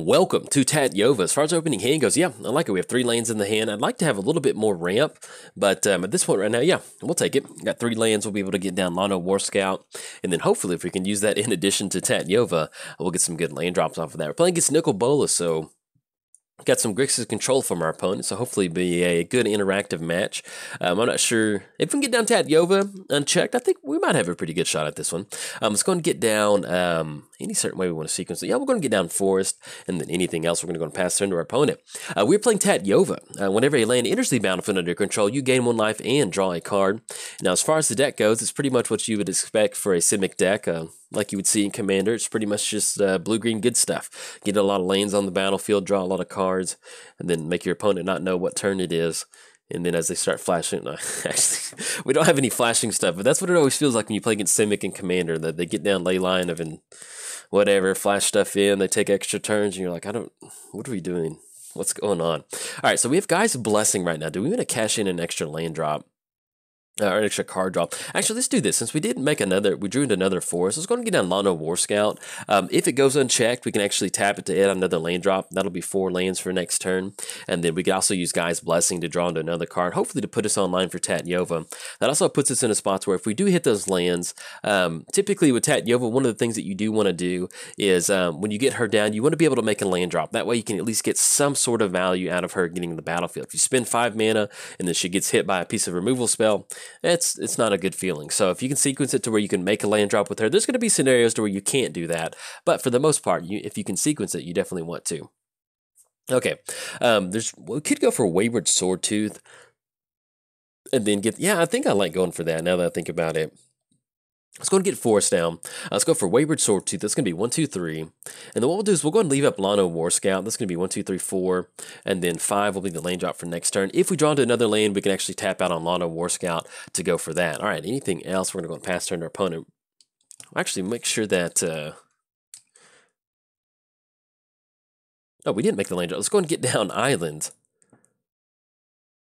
Welcome to Tatyova. As far as opening hand goes, yeah, I like it. We have 3 lands in the hand. I'd like to have a little bit more ramp, but at this point right now, yeah, we'll take it. Got 3 lands. We'll be able to get down Mono War Scout, and then hopefully if we can use that in addition to Tatyova, we'll get some good land drops off of that. We're playing against Nicol Bolas, so got some Grixis control from our opponent, so hopefully be a good interactive match. I'm not sure if we can get down Tatyova unchecked. I think we might have a pretty good shot at this one. Let's go and get down any certain way we want to sequence it. Yeah, we're going to get down Forest, and then anything else we're going to go and pass turn to our opponent. We're playing Tatyova. Whenever a land enters the battlefield under your control, you gain 1 life and draw a card. Now, as far as the deck goes, it's pretty much what you would expect for a Simic deck. Like you would see in Commander, it's pretty much just blue-green good stuff. Get a lot of lanes on the battlefield, draw a lot of cards, and then make your opponent not know what turn it is. And then as they start flashing, no, actually, we don't have any flashing stuff, but that's what it always feels like when you play against Simic and Commander, that they get down ley line of and whatever, flash stuff in, they take extra turns, and you're like, what are we doing? What's going on? All right, so we have Guy's Blessing right now. Do we want to cash in an extra land drop? Or an extra card drop. Actually, let's do this. Since we didn't make we drew into another forest, let's go and get down Mono War Scout. If it goes unchecked, we can actually tap it to add another land drop. That'll be 4 lands for next turn. And then we can also use Guy's Blessing to draw into another card, hopefully to put us online for Tatyova. That also puts us in a spot where if we do hit those lands, typically with Tatyova, one of the things that you do want to do is when you get her down, you want to be able to make a land drop. That way you can at least get some sort of value out of her getting in the battlefield. If you spend 5 mana and then she gets hit by a piece of removal spell, it's not a good feeling. So if you can sequence it to where you can make a land drop with her, there's going to be scenarios to where you can't do that. But for the most part, if you can sequence it, you definitely want to. Okay, we could go for Wayward Swordtooth and then I think I like going for that now that I think about it. Let's go and get Forest down. Let's go for Wayward Swordtooth. That's going to be 1, 2, 3. And then what we'll do is we'll go and leave up Mono War Scout. That's going to be 1, 2, 3, 4. And then 5 will be the lane drop for next turn. If we draw into another lane, we can actually tap out on Mono War Scout to go for that. All right, anything else? We're going to go and pass turn to our opponent. Actually, make sure that... Oh, we didn't make the lane drop. Let's go and get down Island.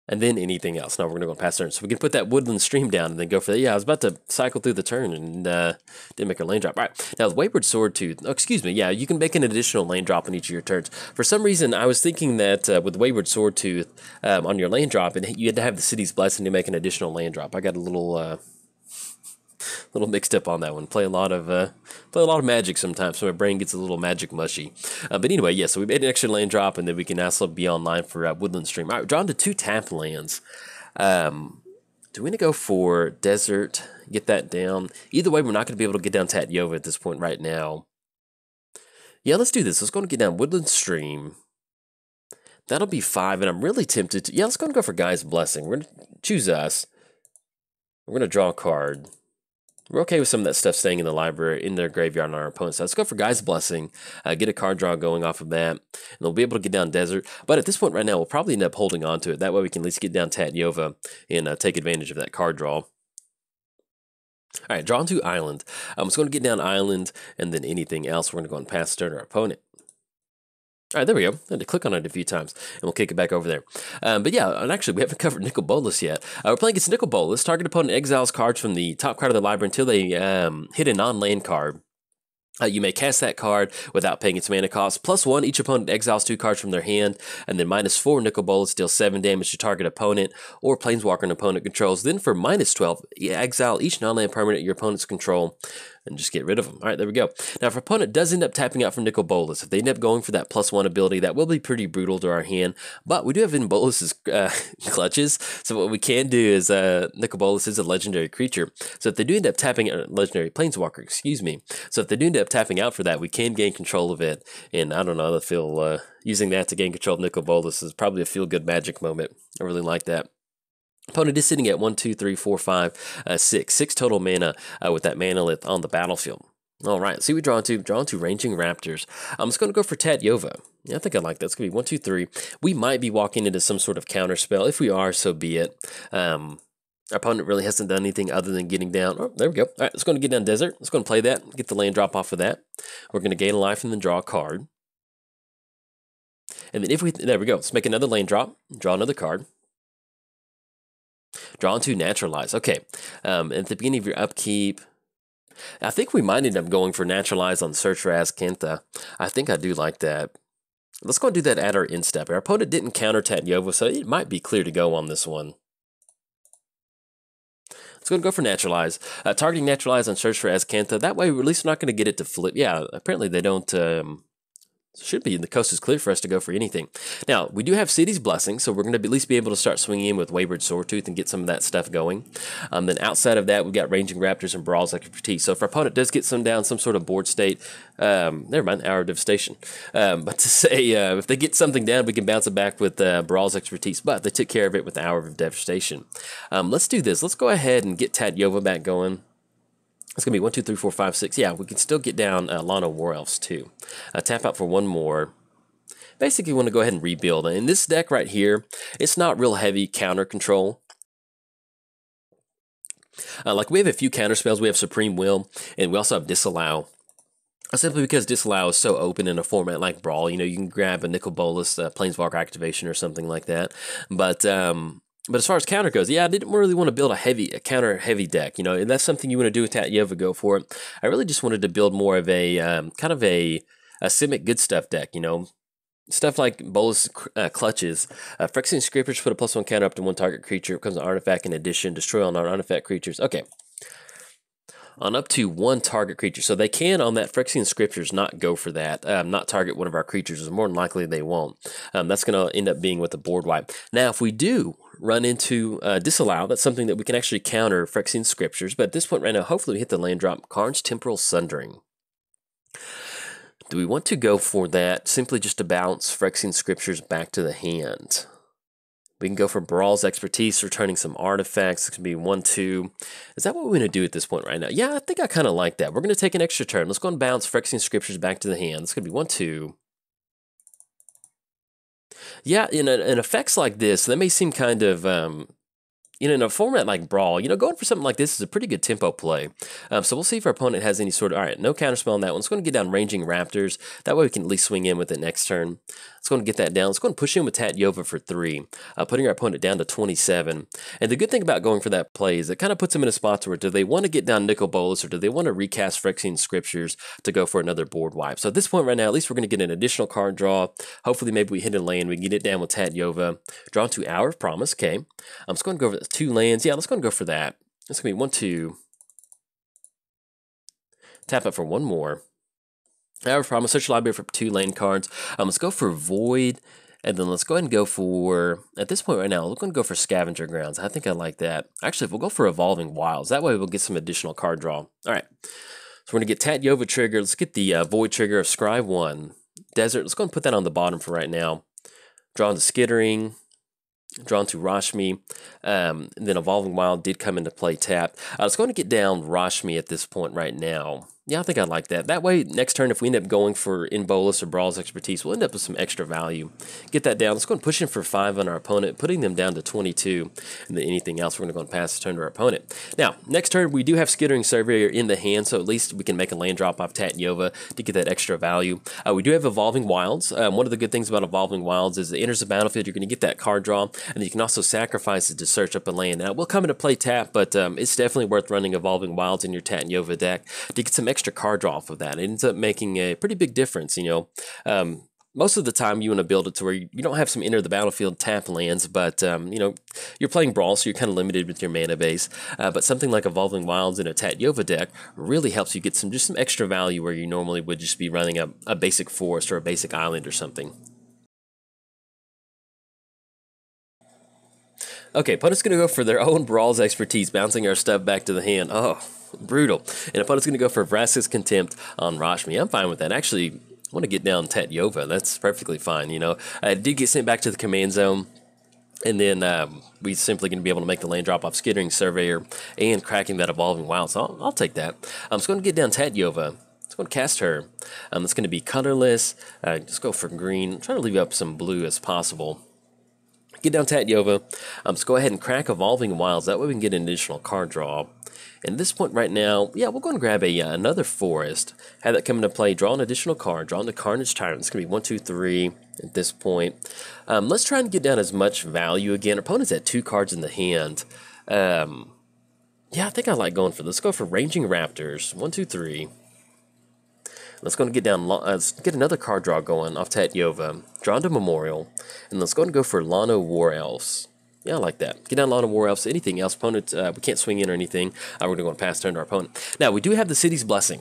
And then anything else. Now we're going to go pass turn. So we can put that Woodland Stream down and then go for that. Yeah, I was about to cycle through the turn and didn't make a lane drop. All right, now with Wayward Swordtooth, excuse me, yeah, you can make an additional lane drop in each of your turns. For some reason, I was thinking that with Wayward Swordtooth on your lane drop, and you had to have the City's Blessing to make an additional lane drop. I got a little mixed up on that one. Play a lot of Magic sometimes, so my brain gets a little magic mushy. But anyway, yeah, so we made an extra land drop, and then we can also be online for Woodland Stream. All right, we're drawn to 2 tap lands. Do we want to go for Desert, get that down? Either way, we're not going to be able to get down Tatyova at this point right now. Yeah, let's do this. Let's go and get down Woodland Stream. That'll be 5, and I'm really tempted to... Yeah, let's go and go for Guy's Blessing. We're going to choose us. We're going to draw a card. We're okay with some of that stuff staying in the library, in their graveyard on our opponent's side. Let's go for Guy's Blessing, get a card draw going off of that, and they'll be able to get down Desert. But at this point right now, we'll probably end up holding on to it. That way we can at least get down Tatyova and take advantage of that card draw. All right, drawn to Island. I'm just going to get down Island, and then anything else, we're going to go and pass turn to our opponent. All right, there we go. I had to click on it a few times, and we'll kick it back over there. But yeah, and actually, we haven't covered Nicol Bolas yet. We're playing against Nicol Bolas. Target opponent exiles cards from the top card of the library until they hit a non-land card. You may cast that card without paying its mana cost. +1, each opponent exiles 2 cards from their hand. And then -4, Nicol Bolas deals 7 damage to target opponent or planeswalker an opponent controls. Then for -12, exile each non-land permanent your opponent's control and just get rid of them. All right, there we go. Now, if our opponent does end up tapping out from Nicol Bolas, if they end up going for that +1 ability, that will be pretty brutal to our hand. But we do have in Bolas's clutches. So what we can do is, Nicol Bolas is a legendary creature. So if they do end up tapping out, legendary planeswalker, excuse me. So if they do end up tapping out for that, we can gain control of it. And I don't know, I feel using that to gain control of Nicol Bolas is probably a feel-good Magic moment. I really like that. Opponent is sitting at 1, 2, 3, 4, 5, 6. 6 total mana with that Manalith on the battlefield. All right, see we drawn to Ranging Raptors. I'm just going to go for Tatyova. Yeah, I think I like that. It's going to be 1, 2, 3. We might be walking into some sort of counter spell. If we are, so be it. Our opponent really hasn't done anything other than getting down. Oh, there we go. All right, let's go and get down Desert. Let's go and play that. Get the land drop off of that. We're going to gain a life and then draw a card. And then there we go. Let's make another land drop. Draw another card. Drawn to Naturalize. Okay. At the beginning of your upkeep, I think we might end up going for Naturalize on Search for Azcanta. I think I do like that. Let's go and do that at our end step. Our opponent didn't counter Tatyova, so it might be clear to go on this one. Let's go and go for Naturalize. Targeting Naturalize on search for Azcantha. That way, we're at least not going to get it to flip. Yeah, apparently they don't... should be, the coast is clear for us to go for anything. Now, we do have City's Blessing, so we're going to at least be able to start swinging in with Wayward Sawtooth and get some of that stuff going. Then outside of that, we've got Ranging Raptors and Brawl's Expertise. So if our opponent does get some down, some sort of board state, never mind, Hour of Devastation. But to say, if they get something down, we can bounce it back with Brawl's Expertise. But they took care of it with the Hour of Devastation. Let's do this. Let's go ahead and get Tatyova back going. It's going to be 1, 2, 3, 4, 5, 6. Yeah, we can still get down Lana War Elves too. Tap out for one more. Basically, we want to go ahead and rebuild. And in this deck right here, it's not real heavy counter control. Like we have a few counter spells. We have Supreme Will, and we also have Disallow. Simply because Disallow is so open in a format like Brawl. You know, you can grab a Nicol Bolas Planeswalker activation or something like that. But as far as counter goes, yeah, I didn't really want to build a counter-heavy deck, you know, and that's something you want to do with Tatyova, go for it. I really just wanted to build more of a kind of a Simic good stuff deck, you know, stuff like Bolas Clutches. Phyrexian Scrapers put a +1 counter up to one target creature. It becomes an artifact in addition. Destroy all non-artifact creatures. Okay. On up to one target creature. So they can, on that Phyrexian Scriptures, not go for that, not target one of our creatures. More than likely they won't. That's going to end up being with a board wipe. Now, if we do run into Disallow, that's something that we can actually counter Phyrexian Scriptures. But at this point right now, hopefully we hit the land drop. Karn's Temporal Sundering. Do we want to go for that simply just to bounce Phyrexian Scriptures back to the hand? We can go for Brawl's Expertise, returning some artifacts. It can be 1, 2. Is that what we're going to do at this point right now? Yeah, I think I kind of like that. We're going to take an extra turn. Let's go and bounce Phyrexian Scriptures back to the hand. It's going to be 1, 2. Yeah, in effects like this, that may seem kind of... in a format like Brawl, you know, going for something like this is a pretty good tempo play. So we'll see if our opponent has any sort of... All right, no counterspell on that one. Let's go and get down Ranging Raptors. That way we can at least swing in with it next turn. Let's go and get that down. Let's go and push in with Tatyova for 3, putting our opponent down to 27. And the good thing about going for that play is it kind of puts them in a spot where do they want to get down Nicol Bolas or do they want to recast Phyrexian Scriptures to go for another board wipe? So at this point right now, at least we're going to get an additional card draw. Hopefully maybe we hit a land. We can get it down with Tatyova. Draw to Hour of Promise. Okay. I'm just going to go over 2 lands. Yeah, let's go and go for that. It's going to be 1, 2. Tap up for one more. Hour of Promise, search your library for 2 land cards. Let's go for Void, and then let's go ahead and go for, at this point right now, we're going to go for Scavenger Grounds. I think I like that. Actually, we'll go for Evolving Wilds. That way we'll get some additional card draw. All right, so we're going to get Tatyova trigger. Let's get the Void trigger of Scry 1. Desert, let's go and put that on the bottom for right now. Draw into Skittering. Drawn to Rashmi, and then Evolving Wild did come into play tapped. I was going to get down Rashmi at this point right now. Yeah, I think I like that. That way, next turn, if we end up going for In Bolas or Brawl's Expertise, we'll end up with some extra value. Get that down. Let's go and push in for 5 on our opponent, putting them down to 22. And then anything else, we're going to go and pass the turn to our opponent. Now, next turn, we do have Skittering Surveyor in the hand, so at least we can make a land drop off Tatyova to get that extra value. We do have Evolving Wilds. One of the good things about Evolving Wilds is it enters the battlefield, you're going to get that card draw, and you can also sacrifice it to search up a land. Now, it will come into play tap, but it's definitely worth running Evolving Wilds in your Tatyova deck to get some extra card draw off of that. It ends up making a pretty big difference, you know. Most of the time you want to build it to where you don't have some enter the battlefield tap lands, but you know, you're playing Brawl, so you're kind of limited with your mana base. But something like Evolving Wilds in a Tatyova deck really helps you get some extra value where you normally would just be running a basic forest or a basic island or something. Okay, opponent's going to go for their own Brawl's Expertise, bouncing our stuff back to the hand. Oh, brutal. And opponent's going to go for Vraska's Contempt on Rashmi. I'm fine with that. Actually, I want to get down Tatyova. That's perfectly fine, you know. I did get sent back to the command zone, and then we simply going to be able to make the land drop off Skittering Surveyor and cracking that Evolving Wild. So I'll take that. I'm just going to get down Tatyova. Let's go and cast her. It's going to be colorless. Just go for green. I'm trying to leave up some blue as possible. Get down Tatyova. Let's go ahead and crack Evolving Wilds. That way we can get an additional card draw. And at this point right now, yeah, we'll go and grab another forest. Have that come into play. Draw an additional card. Draw into Carnage Tyrant. It's going to be 1, 2, 3 at this point. Let's try and get down as much value again. Our opponent's at 2 cards in the hand. Yeah, I think I like going for this. Let's go for Ranging Raptors. 1, 2, 3. Let's go and get down. Let's get another card draw going off Tatyova. Draw into Memorial, and let's go and go for Lano War Elves. Yeah, I like that. Get down Lano War Elves. Anything else, opponent? We can't swing in or anything. We're going to go and pass turn to our opponent. Now we do have the City's Blessing.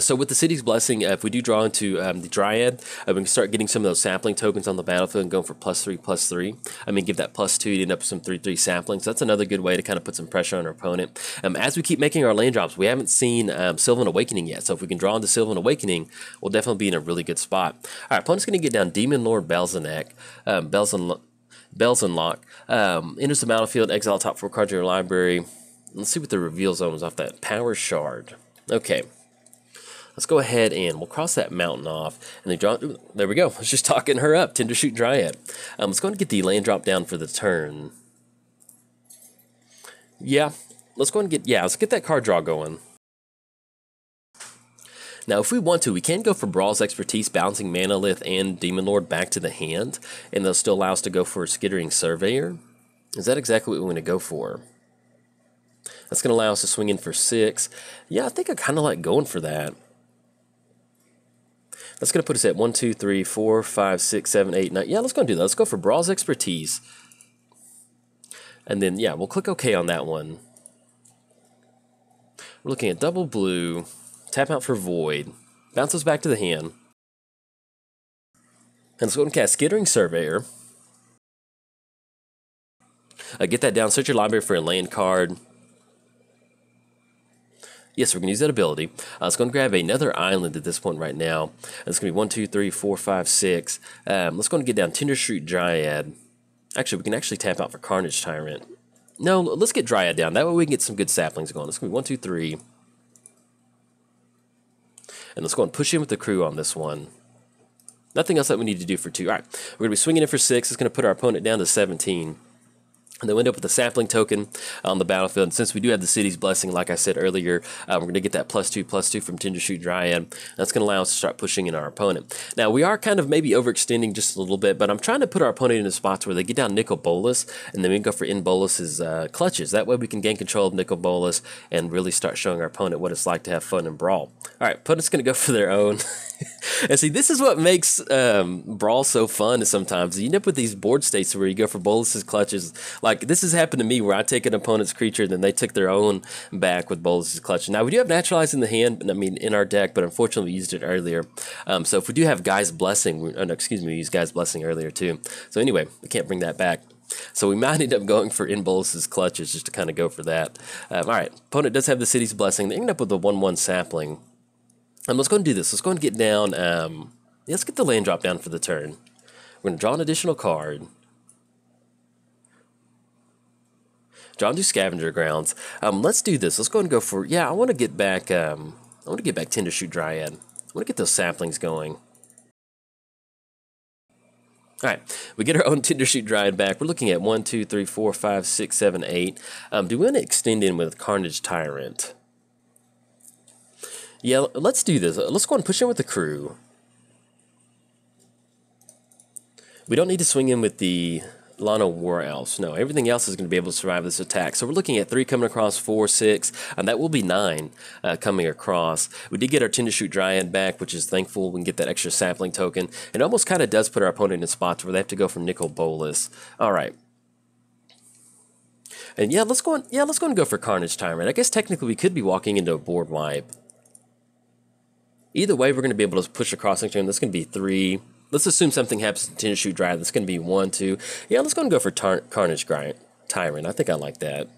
So with the City's Blessing, if we do draw into the Dryad, we can start getting some of those sapling tokens on the battlefield and going for +3/+3. I mean, give that +2 to end up with some 3/3 saplings. So that's another good way to kind of put some pressure on our opponent. As we keep making our land drops, we haven't seen Sylvan Awakening yet. So if we can draw into Sylvan Awakening, we'll definitely be in a really good spot. All right, opponent's going to get down Demon Lord Belzenak, Belzenlock. Enters the battlefield, exile top 4 cards in your library. Let's see what the reveal zone is off that. Power Shard. Okay. Let's go ahead and we'll cross that mountain off. And they draw. Ooh, there we go. I was just talking her up. Tindershoot Dryad. Let's go and get the land drop down for the turn. Yeah. Let's go and get. Yeah, let's get that card draw going. Now, if we want to, we can go for Brawl's Expertise, bouncing Manalith and Demon Lord back to the hand. And they'll still allow us to go for a Skittering Surveyor. Is that exactly what we want to go for? That's going to allow us to swing in for 6. Yeah, I think I kind of like going for that. That's going to put us at 1, 2, 3, 4, 5, 6, 7, 8, 9. Yeah, let's go and do that. Let's go for Brawl's Expertise. And then, yeah, we'll click OK on that one. We're looking at double blue. Tap out for Void. Bounce us back to the hand. And let's go and cast Skittering Surveyor. Get that down. Search your library for a land card. Yes, we're going to use that ability. Let's go and grab another island at this point right now. And it's going to be 1, 2, 3, 4, 5, 6. Let's go and get down Tindershoot Dryad. Actually, we can actually tap out for Carnage Tyrant. No, let's get Dryad down. That way we can get some good saplings going. It's going to be 1, 2, 3. And let's go and push in with the crew on this one. Nothing else that we need to do for 2. All right, we're going to be swinging in for 6. It's going to put our opponent down to 17. And then we end up with a sapling token on the battlefield. And since we do have the City's Blessing, like I said earlier, we're going to get that +2/+2 from Tindershoot Dryad. That's going to allow us to start pushing in our opponent. Now, we are kind of maybe overextending just a little bit, but I'm trying to put our opponent in a spots where they get down Nicol Bolas, and then we can go for Bolas's clutches. That way we can gain control of Nicol Bolas and really start showing our opponent what it's like to have fun in Brawl. All right, opponent's going to go for their own. And see, this is what makes Brawl so fun sometimes. You end up with these board states where you go for Bolas's clutches. Like, this has happened to me where I take an opponent's creature, and then they took their own back with Bolas's clutch. Now, we do have Naturalize in the hand, I mean, in our deck, but unfortunately we used it earlier. So if we do have Guy's Blessing, we used Guy's Blessing earlier too. So anyway, we can't bring that back. So we might end up going for Bolas's clutches just to kind of go for that. All right, opponent does have the City's Blessing. They end up with a 1/1 sapling. Let's go and do this. Let's go and get down. Let's get the land drop down for the turn. We're going to draw an additional card. Draw into Scavenger Grounds. Let's do this. Let's go and go for. Yeah, I want to get back. I want to get back Tindershoot Dryad. I want to get those saplings going. All right, we get our own Tindershoot Dryad back. We're looking at 1, 2, 3, 4, 5, 6, 7, 8. Do we want to extend in with Carnage Tyrant? Yeah, let's do this. Let's go and push in with the crew. We don't need to swing in with the Lano War Elves. No, everything else is going to be able to survive this attack. So we're looking at 3 coming across, 4, 6, and that will be 9 coming across. We did get our Tindershoot Dryad back, which is thankful. We can get that extra sapling token. It almost kind of does put our opponent in spots where they have to go for Nicol Bolas. All right. And yeah, let's go and go for Carnage Tyrant. I guess technically we could be walking into a board wipe. Either way, we're going to be able to push across next turn. That's going to be 3. Let's assume something happens to Tindershoot Dryad. That's going to be 1, 2. Yeah, let's go and go for Carnage Tyrant. I think I like that.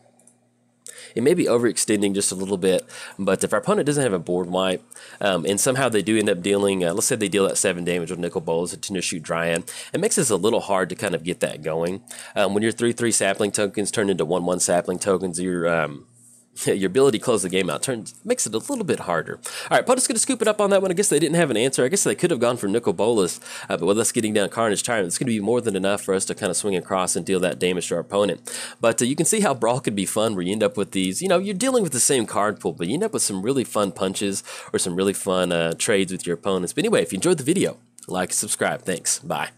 It may be overextending just a little bit, but if our opponent doesn't have a board wipe, and somehow they do end up dealing, let's say they deal that 7 damage with Nicol Bolas and Tindershoot Dryad, it makes it a little hard to kind of get that going. When your 3/3 sapling tokens turn into 1/1 sapling tokens, your ability to close the game out makes it a little bit harder. All right, opponent's going to scoop it up on that one. I guess they didn't have an answer. I guess they could have gone for Nicol Bolas, but with us getting down Carnage Tyrant, it's going to be more than enough for us to kind of swing across and deal that damage to our opponent. But you can see how Brawl could be fun, where you end up with these, you're dealing with the same card pool, but you end up with some really fun punches or some really fun trades with your opponents. But anyway, if you enjoyed the video, like, subscribe. Thanks. Bye.